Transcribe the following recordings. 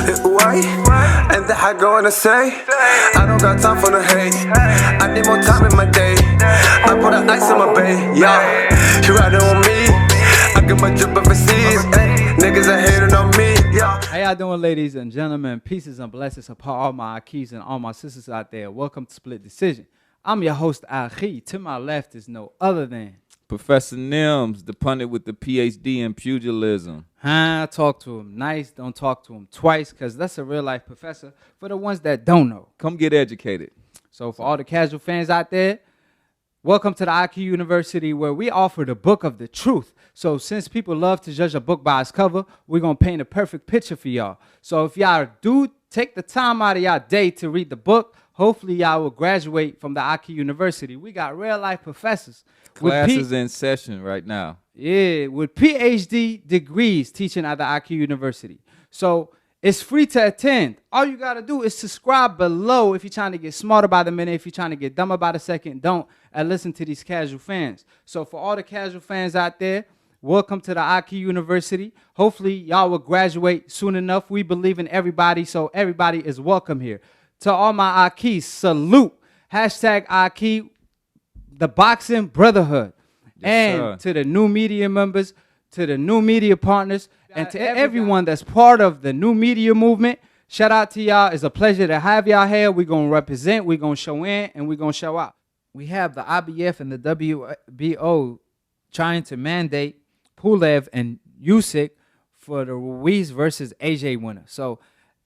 Why? And that I go on to say, I don't got time for the hate. I need more time in my day. I put an ice in my bay, yeah. You riding on me? I get my drip overseas. Niggas are hating on me, yeah. How y'all doing, ladies and gentlemen? Pieces and blessings upon all my AkHis and all my sisters out there. Welcome to Split Decision. I'm your host, AkHi. To my left is no other than Professor Nims, the pundit with the PhD in pugilism. Talk to him nice. Don't talk to him twice, because that's a real life professor for the ones that don't know. Come get educated. So for all the casual fans out there, welcome to the AkHi University, where we offer the book of the truth. So since people love to judge a book by its cover, we're going to paint a perfect picture for y'all. So if y'all do take the time out of y'all day to read the book, hopefully y'all will graduate from the AkHi University. We got real life professors. Classes in session right now. Yeah, with PhD degrees teaching at the AkHi University. So it's free to attend. All you got to do is subscribe below if you're trying to get smarter by the minute. If you're trying to get dumber by the second, don't. And listen to these casual fans. So for all the casual fans out there, welcome to the AkHi University. Hopefully y'all will graduate soon enough. We believe in everybody, so everybody is welcome here. To all my AkHis, salute. Hashtag AkHi, the boxing brotherhood. Yes, and sir. to the new media members, to the new media partners, and to everyone that's part of the new media movement, shout out to y'all. It's a pleasure to have y'all here. We're going to represent, we're going to show in, and we're going to show out. We have the IBF and the WBO trying to mandate Pulev and Usyk for the Ruiz versus AJ winner. So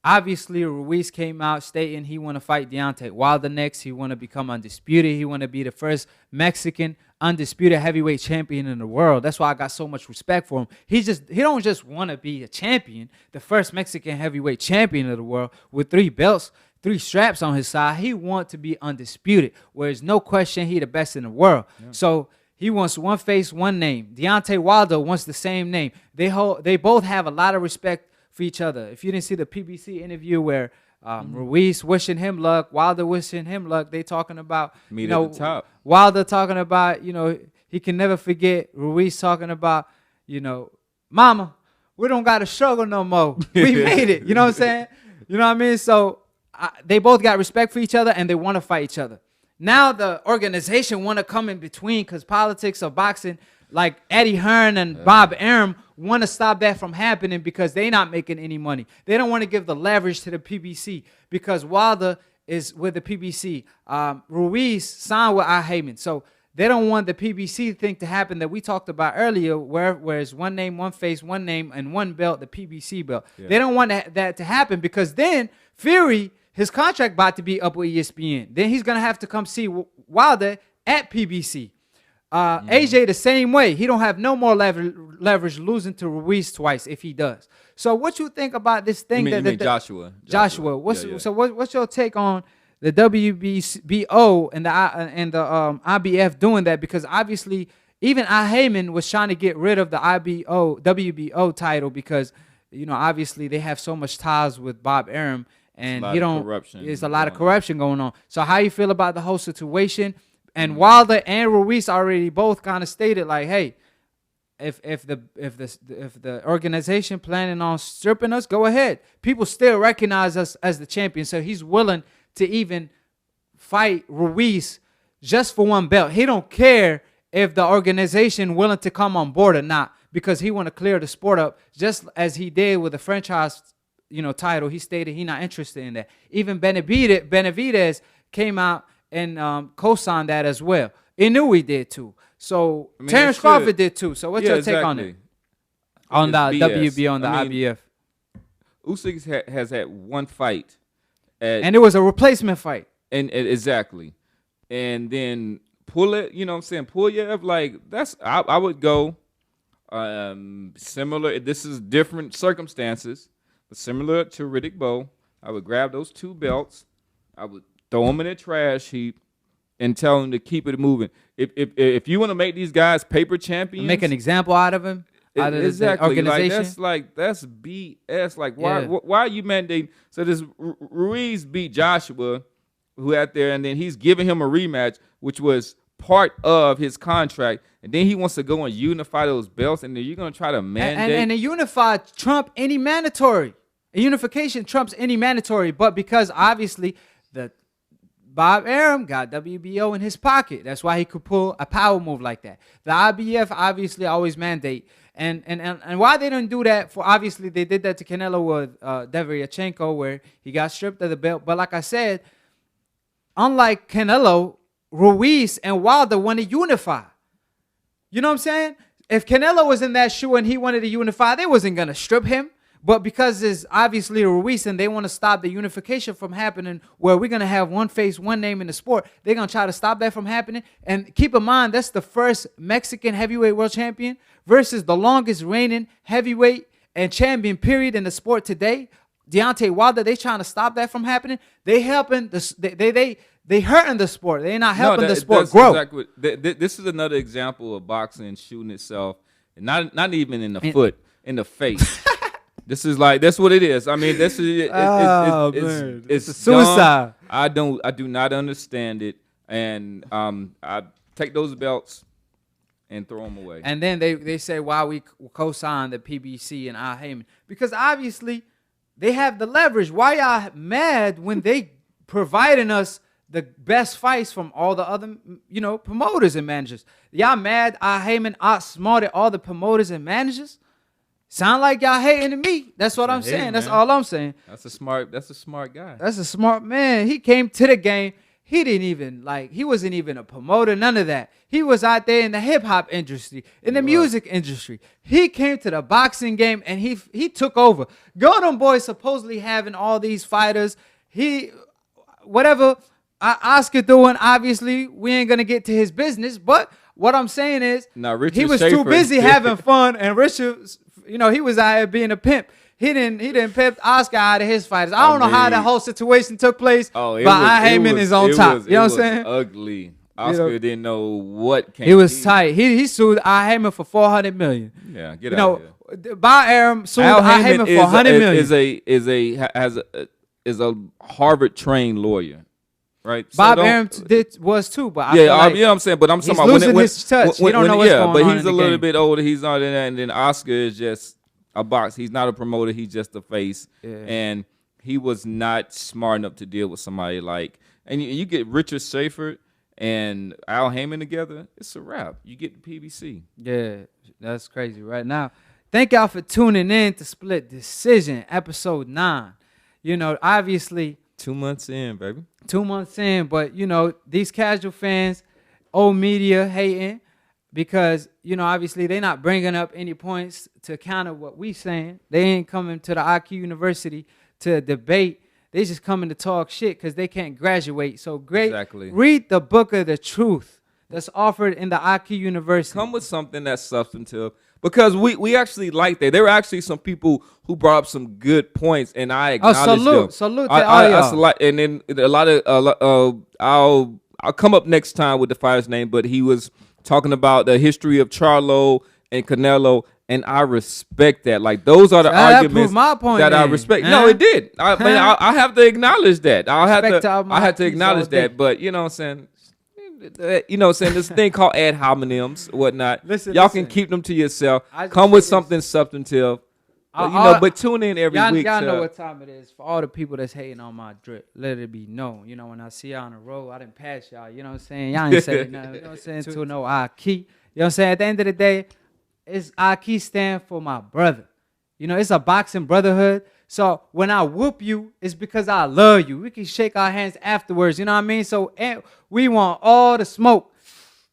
obviously Ruiz came out stating he want to fight Deontay Wilder next. He want to become undisputed. He want to be the first Mexican undisputed heavyweight champion in the world. That's why I got so much respect for him. He don't just want to be a champion, the first Mexican heavyweight champion of the world with 3 belts, 3 straps on his side. He want to be undisputed, where there's no question he the best in the world. Yeah. So he wants one face, one name. Deontay Wilder wants the same name. They both have a lot of respect for each other. If you didn't see the PBC interview where Ruiz wishing him luck, Wilder wishing him luck, they talking about Meet at the top. Wilder talking about, he can never forget Ruiz talking about, mama, we don't got to struggle no more. We made it. You know what I'm saying? You know what I mean? So they both got respect for each other and they want to fight each other. Now the organization want to come in between because politics of boxing, like Eddie Hearn and Bob Arum, want to stop that from happening because they're not making any money. They don't want to give the leverage to the PBC because Wilder is with the PBC. Ruiz signed with AkHi. So they don't want the PBC thing to happen that we talked about earlier, where it's one name, one face, one name, and one belt, the PBC belt. Yeah. They don't want that to happen because then Fury, his contract about to be up with ESPN. Then he's going to have to come see Wilder at PBC. AJ the same way. He don't have no more leverage losing to Ruiz twice if he does. So what you think about this thing? You mean Joshua? Joshua. So what's your take on the WBO and the IBF doing that? Because obviously even AkHi was trying to get rid of the WBO title because obviously they have so much ties with Bob Arum and there's a lot of corruption going on. So how you feel about the whole situation? And Wilder and Ruiz already both kind of stated like, hey, if the organization planning on stripping us, go ahead. People still recognize us as the champion, so he's willing to even fight Ruiz just for one belt. He don't care if the organization willing to come on board or not, because he want to clear the sport up, just as he did with the franchise, title. He stated he not interested in that. Even Benavidez came out and co-signed that as well. Inoue did too. So Terrence Crawford did too. So what's your take on it? On the WBO and the IBF. Usyk has had one fight. And it was a replacement fight. And exactly. And then Pulev, you know what I'm saying? Pulev, like, I would go similar. This is different circumstances, but similar to Riddick Bowe. I would grab those 2 belts. I would throw them in a trash heap and tell them to keep it moving. If you want to make these guys paper champions, make an example out of him, out of exactly. the organization. That's BS. Like why are you mandating? So this Ruiz beat Joshua, who out there, and then he's giving him a rematch, which was part of his contract, and then he wants to go and unify those belts, and then you're gonna try to mandate and a unified trump any mandatory. Unification trumps any mandatory, but because obviously the Bob Arum got WBO in his pocket. That's why he could pull a power move like that. The IBF obviously always mandate. And why they didn't do that for, obviously they did that to Canelo with Deveryachenko where he got stripped of the belt. But like I said, unlike Canelo, Ruiz and Wilder want to unify. You know what I'm saying? If Canelo was in that shoe and he wanted to unify, they wasn't going to strip him. But because it's obviously Ruiz and they want to stop the unification from happening where we're going to have one face, one name in the sport, they're going to try to stop that from happening. And keep in mind, that's the first Mexican heavyweight world champion versus the longest reigning heavyweight and champion period in the sport today. Deontay Wilder, they trying to stop that from happening. They helping they hurting the sport. They're not helping the sport grow. Exactly, this is another example of boxing shooting itself, not even in the foot, in the face. This is like, that's what it is. I mean, this is it's suicide. Dumb. I do not understand it, and I take those belts and throw them away. And then they say why we co-signed the PBC and AkHi, because obviously they have the leverage. Why y'all mad when they providing us the best fights from all the other, promoters and managers? Y'all mad AkHi outsmarted all the promoters and managers? Sound like y'all hating me. That's what I'm saying. That's all I'm saying. That's a smart guy. That's a smart man. He came to the game. He wasn't even a promoter, none of that. He was out there in the hip hop industry, in the music industry. He came to the boxing game and he took over. Golden Boy supposedly having all these fighters. Whatever Oscar doing, obviously we ain't gonna get to his business. But what I'm saying is, he was too busy having fun, and Richard, he was out here being a pimp. He didn't pimp Oscar out of his fighters. I don't know how that whole situation took place, but AkHi is on top. You know what I'm saying? Ugly. Oscar didn't know what came. He was tight. He sued AkHi for $400 million. Yeah, get out of here. Bob Arum sued AkHi for $100 million. Is a Harvard trained lawyer. Right, Bob Arum was too, but you know what I'm saying. But I'm talking about losing his touch. He don't know what's going on. But he's a little bit older. He's not in that, and then Oscar is just a box. He's not a promoter. He's just a face, and he was not smart enough to deal with somebody like. And you get Richard Schaefer and Al Heyman together, it's a wrap. You get the PBC. Yeah, that's crazy. Right now, thank y'all for tuning in to Split Decision, episode 9. Obviously. 2 months in, baby. 2 months in, but these casual fans, old media hating because obviously they're not bringing up any points to counter what we saying. They ain't coming to the AkHi University to debate. They just coming to talk shit because they can't graduate. So great. Exactly. Read the book of the truth that's offered in the AkHi University. Come with something that's substantive. Because we actually like that. There were actually some people who brought up some good points, and I acknowledge them. Salute to all y'all. And then a lot of I'll come up next time with the fighter's name, but he was talking about the history of Charlo and Canelo, and I respect that. Like, those are the arguments that I respect. No, it did. I have to acknowledge that. I have to acknowledge that. But you know what I'm saying? This thing called ad hominems, whatnot. Y'all can keep them to yourself. Come with something substantive. But tune in every week. Y'all know what time it is. For all the people that's hating on my drip, let it be known. When I see y'all on the road, I didn't pass y'all. You know what I'm saying? Y'all ain't saying nothing. You know what I'm saying? To no AkHi. You know what I'm saying? At the end of the day, AkHi stand for my brother. It's a boxing brotherhood. So when I whoop you, it's because I love you. We can shake our hands afterwards. You know what I mean? So we want all the smoke.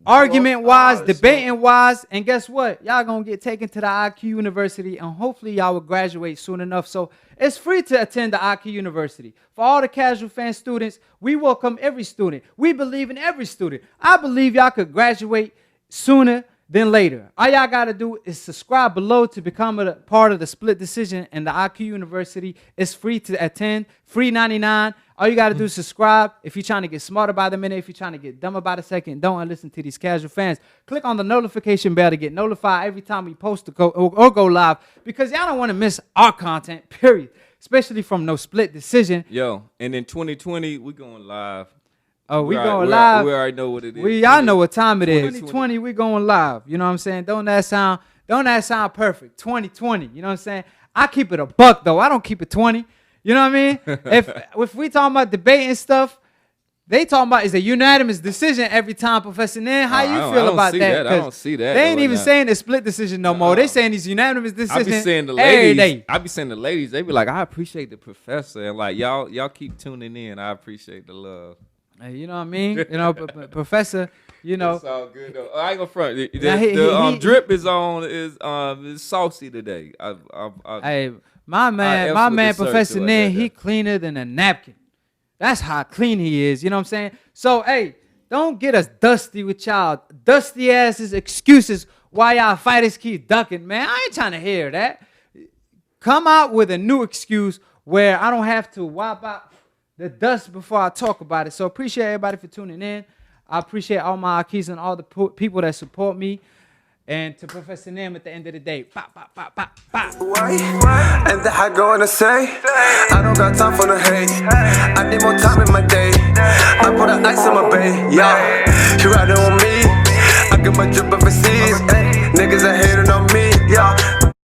Argument-wise, debating-wise. And guess what? Y'all going to get taken to the AkHi University, and hopefully y'all will graduate soon enough. So it's free to attend the AkHi University. For all the casual fan students, we welcome every student. We believe in every student. I believe y'all could graduate sooner than later. All y'all got to do is subscribe below to become a part of the Split Decision, and the AkHi University is free to attend, free 99. All you got to do is subscribe. If you're trying to get smarter by the minute, if you're trying to get dumber by the second, don't listen to these casual fans. Click on the notification bell to get notified every time we post or go live, because y'all don't want to miss our content, period, especially from No Split Decision. Yo, and in 2020, we going live. Oh, we going live. We already know what it is. Y'all know what time it is. 2020, we going live. You know what I'm saying? Don't that sound perfect? 2020. You know what I'm saying? I keep it a buck though. I don't keep it 20. You know what I mean? if we talking about debating stuff, they talking about is a unanimous decision every time, Professor Nen. How you feel about that? I don't see that. They ain't even saying it's split decision no more. They saying these unanimous decisions I be saying the every ladies. day. I be saying the ladies. They be like, I appreciate the professor, and like y'all keep tuning in. I appreciate the love. Hey, you know what I mean? You know, Professor. You know, It's all good though. I ain't gonna front. The he- drip is saucy today. hey, my man, Professor Nen, he cleaner than a napkin. That's how clean he is. You know what I'm saying? So, hey, don't get us dusty with y'all dusty asses excuses why y'all fighters keep ducking, man. I ain't trying to hear that. Come out with a new excuse where I don't have to wipe out the dust before I talk about it. So appreciate everybody for tuning in. I appreciate all my AkHis and all the people that support me. And to Professor Nen at the end of the day. Bop, bop, bop, bop, bop. And that I go to say, I don't got time for the hate. I need more time in my day. I put an ice in my bay, yeah. You riding on me, I get my drip overseas.